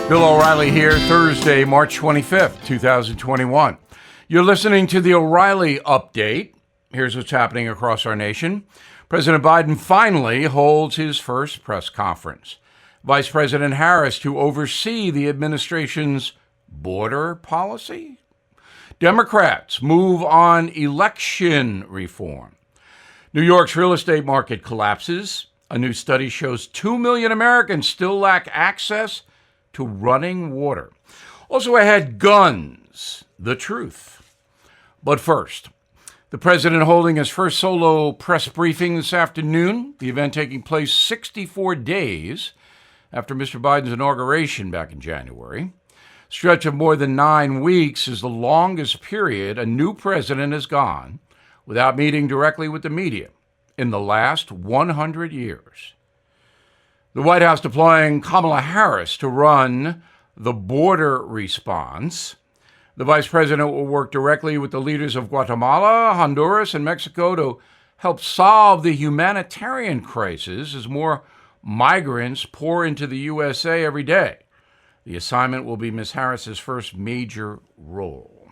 Bill O'Reilly here, Thursday, March 25th, 2021. You're listening to the O'Reilly Update. Here's what's happening across our nation. President Biden finally holds his first press conference. Vice President Harris to oversee the administration's border policy. Democrats move on election reform. New York's real estate market collapses. A new study shows 2 million Americans still lack access to running water. Also ahead, guns, the truth. But first, the president holding his first solo press briefing this afternoon, the event taking place 64 days after Mr. Biden's inauguration back in January. Stretch of more than 9 weeks is the longest period a new president has gone without meeting directly with the media in the last 100 years. The White House deploying Kamala Harris to run the border response. The vice president will work directly with the leaders of Guatemala, Honduras, and Mexico to help solve the humanitarian crisis as more migrants pour into the USA every day. The assignment will be Ms. Harris's first major role.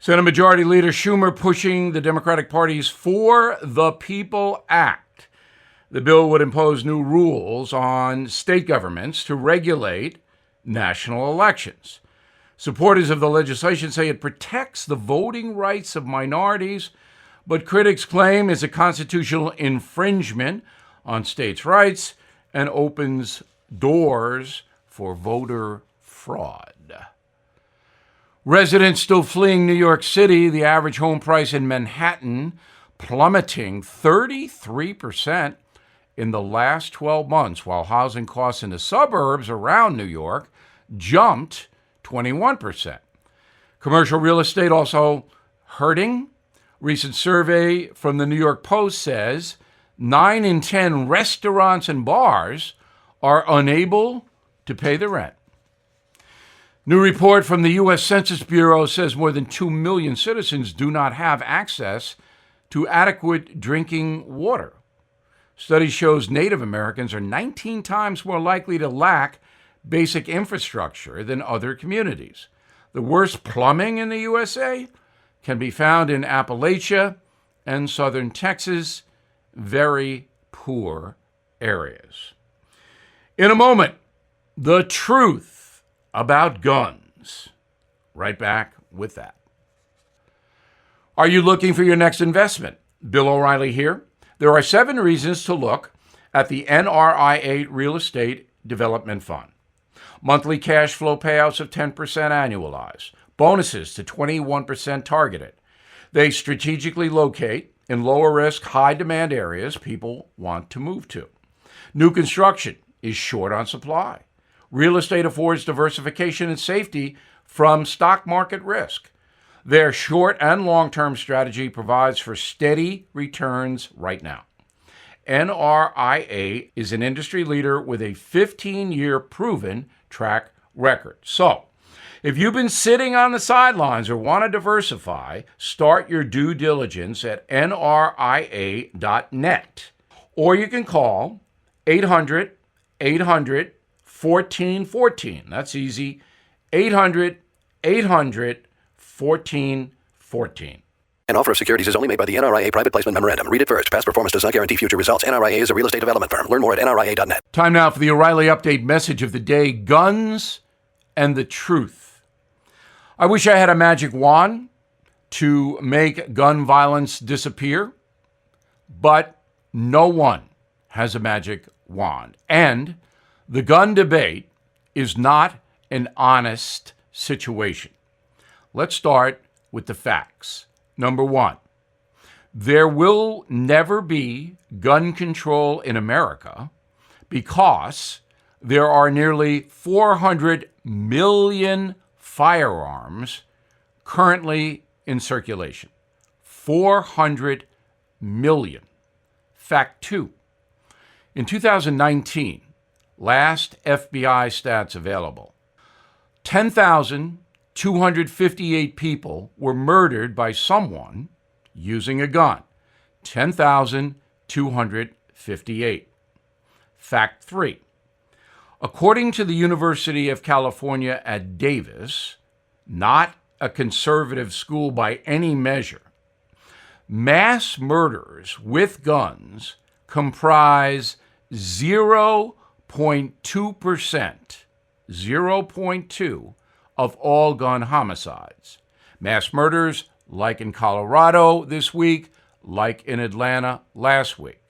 Senate Majority Leader Schumer pushing the Democratic Party's For the People Act. The bill would impose new rules on state governments to regulate national elections. Supporters of the legislation say it protects the voting rights of minorities, but critics claim it's a constitutional infringement on states' rights and opens doors for voter fraud. Residents still fleeing New York City, the average home price in Manhattan plummeting 33% in the last 12 months, while housing costs in the suburbs around New York jumped 21%. Commercial real estate also hurting. Recent survey from the New York Post says 9 in 10 restaurants and bars are unable to pay the rent. New report from the U.S. Census Bureau says more than 2 million citizens do not have access to adequate drinking water. Study shows Native Americans are 19 times more likely to lack basic infrastructure than other communities. The worst plumbing in the USA can be found in Appalachia and southern Texas, very poor areas. In a moment, the truth about guns. Right back with that. Are you looking for your next investment? Bill O'Reilly here. There are 7 reasons to look at the NRIA Real Estate Development Fund. Monthly cash flow payouts of 10% annualized. Bonuses to 21% targeted. They strategically locate in lower risk, high demand areas people want to move to. New construction is short on supply. Real estate affords diversification and safety from stock market risk. Their short and long-term strategy provides for steady returns right now. NRIA is an industry leader with a 15-year proven track record. So, if you've been sitting on the sidelines or want to diversify, start your due diligence at nria.net. Or you can call 800-800-1414. That's easy. 800-800-1414. An offer of securities is only made by the NRIA Private Placement Memorandum. Read it first. Past performance does not guarantee future results. NRIA is a real estate development firm. Learn more at nria.net. Time now for the O'Reilly Update message of the day, guns and the truth. I wish I had a magic wand to make gun violence disappear, but no one has a magic wand. And the gun debate is not an honest situation. Let's start with the facts. Number 1, there will never be gun control in America because there are nearly 400 million firearms currently in circulation. 400 million. Fact 2, in 2019, last FBI stats available, 10,258 people were murdered by someone using a gun. 10,258. Fact 3. According to the University of California at Davis, not a conservative school by any measure, mass murders with guns comprise 0.2%, 0.2 of all gun homicides. Mass murders, like in Colorado this week, like in Atlanta last week.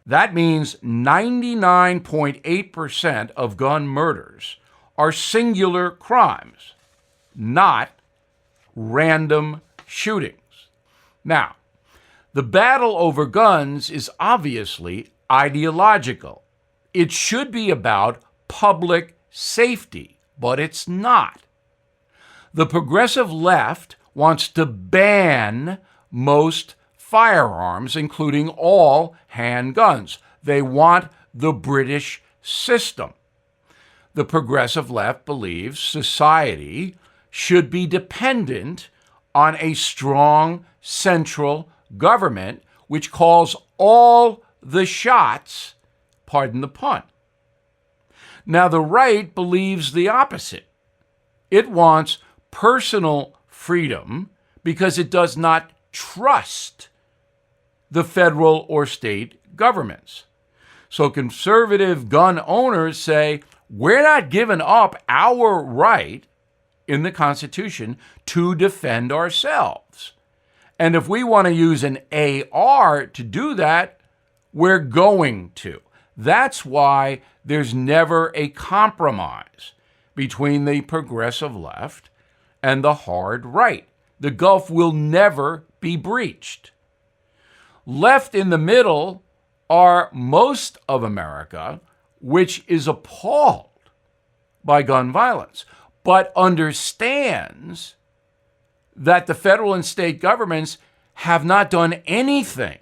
That means 99.8% of gun murders are singular crimes, not random shootings. Now, the battle over guns is obviously ideological. It should be about public safety, but it's not. The progressive left wants to ban most firearms, including all handguns. They want the British system. The progressive left believes society should be dependent on a strong central government which calls all the shots, pardon the pun. Now, the right believes the opposite. It wants personal freedom because it does not trust the federal or state governments. So conservative gun owners say, we're not giving up our right in the Constitution to defend ourselves. And if we want to use an AR to do that, we're going to. That's why there's never a compromise between the progressive left and the hard right. The gulf will never be breached. Left in the middle are most of America, which is appalled by gun violence, but understands that the federal and state governments have not done anything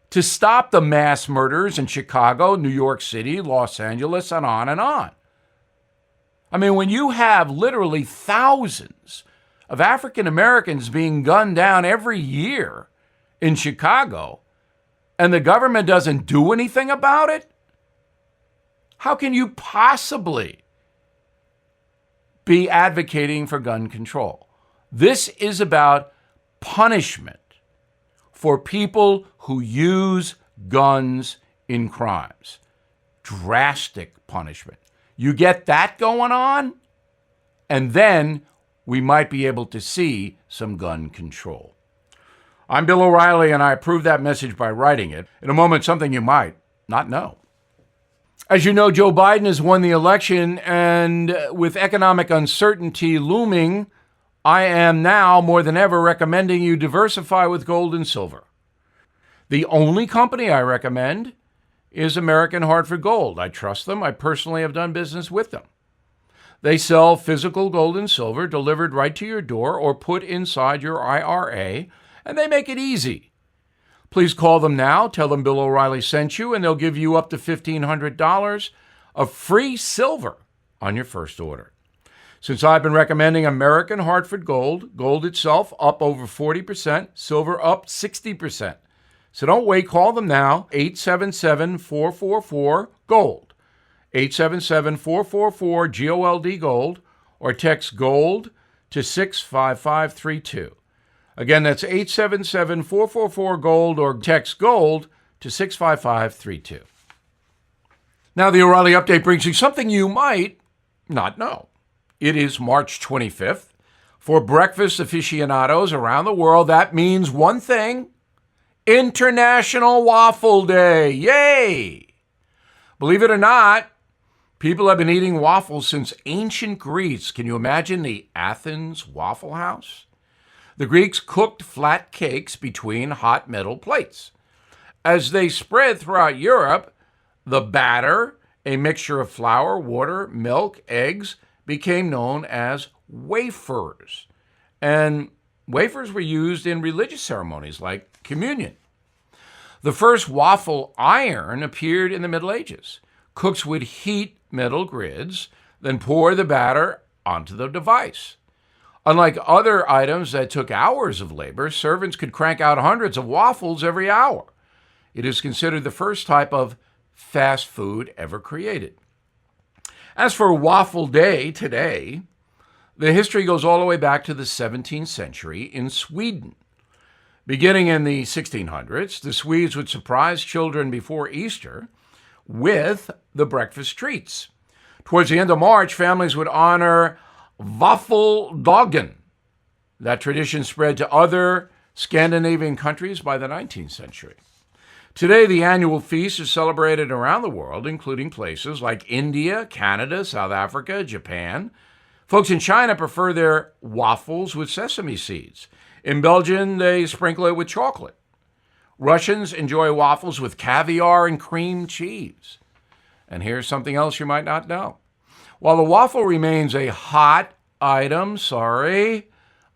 to stop the mass murders in Chicago, New York City, Los Angeles, and on and on. I mean, when you have literally thousands of African Americans being gunned down every year in Chicago, and the government doesn't do anything about it, how can you possibly be advocating for gun control? This is about punishment for people who use guns in crimes. Drastic punishment. You get that going on, and then we might be able to see some gun control. I'm Bill O'Reilly, and I approve that message by writing it. In a moment, something you might not know. As you know, Joe Biden has won the election, and with economic uncertainty looming, I am now more than ever recommending you diversify with gold and silver. The only company I recommend is American Hartford Gold. I trust them. I personally have done business with them. They sell physical gold and silver delivered right to your door or put inside your IRA, and they make it easy. Please call them now. Tell them Bill O'Reilly sent you, and they'll give you up to $1,500 of free silver on your first order. Since I've been recommending American Hartford Gold, gold itself up over 40%, silver up 60%. So don't wait. Call them now, 877-444-GOLD, 877-444-GOLD, gold, or text GOLD to 65532. Again, that's 877-444-GOLD or text GOLD to 65532. Now, the O'Reilly Update brings you something you might not know. It is March 25th. For breakfast aficionados around the world, that means one thing: International Waffle Day. Yay! Believe it or not, people have been eating waffles since ancient Greece. Can you imagine the Athens Waffle House? The Greeks cooked flat cakes between hot metal plates. As they spread throughout Europe, the batter, a mixture of flour, water, milk, eggs, became known as wafers. And wafers were used in religious ceremonies like communion. The first waffle iron appeared in the Middle Ages. Cooks would heat metal grids, then pour the batter onto the device. Unlike other items that took hours of labor, servants could crank out hundreds of waffles every hour. It is considered the first type of fast food ever created. As for Waffle Day today, the history goes all the way back to the 17th century in Sweden. Beginning in the 1600s, the Swedes would surprise children before Easter with the breakfast treats. Towards the end of March, families would honor Waffle-dagen. That tradition spread to other Scandinavian countries by the 19th century. Today, the annual feast is celebrated around the world, including places like India, Canada, South Africa, Japan. Folks in China prefer their waffles with sesame seeds. In Belgium, they sprinkle it with chocolate. Russians enjoy waffles with caviar and cream cheese. And here's something else you might not know. While the waffle remains a hot item,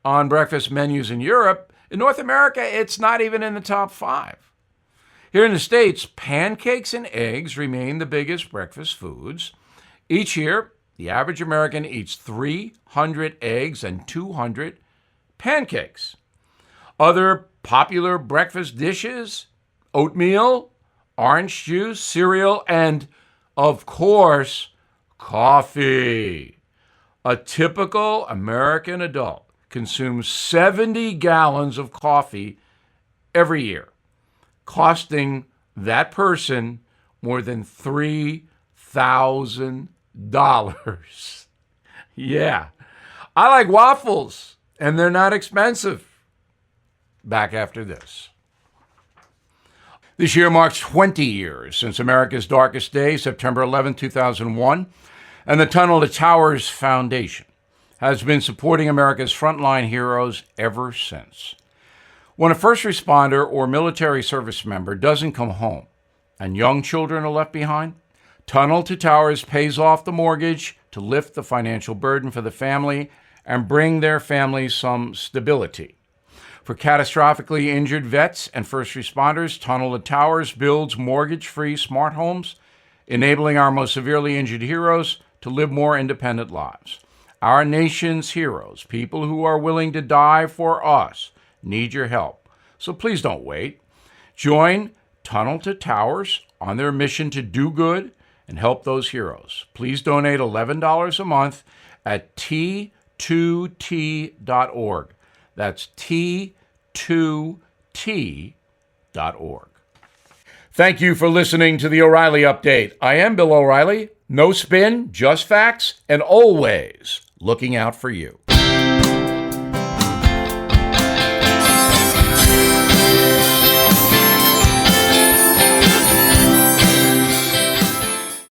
on breakfast menus in Europe, in North America, it's not even in the top 5. Here in the States, pancakes and eggs remain the biggest breakfast foods. Each year, the average American eats 300 eggs and 200 pancakes. Other popular breakfast dishes: oatmeal, orange juice, cereal, and, of course, coffee. A typical American adult consumes 70 gallons of coffee every year, costing that person more than $3,000. Yeah, I like waffles, and they're not expensive. Back after this. This year marks 20 years since America's darkest day, September 11, 2001, and the Tunnel to Towers Foundation has been supporting America's frontline heroes ever since. When a first responder or military service member doesn't come home and young children are left behind, Tunnel to Towers pays off the mortgage to lift the financial burden for the family and bring their families some stability. For catastrophically injured vets and first responders, Tunnel to Towers builds mortgage-free smart homes, enabling our most severely injured heroes to live more independent lives. Our nation's heroes, people who are willing to die for us, need your help. So please don't wait. Join Tunnel to Towers on their mission to do good and help those heroes. Please donate $11 a month at T2T.org. That's T2T.org. Thank you for listening to the O'Reilly Update. I am Bill O'Reilly. No spin, just facts, and always looking out for you.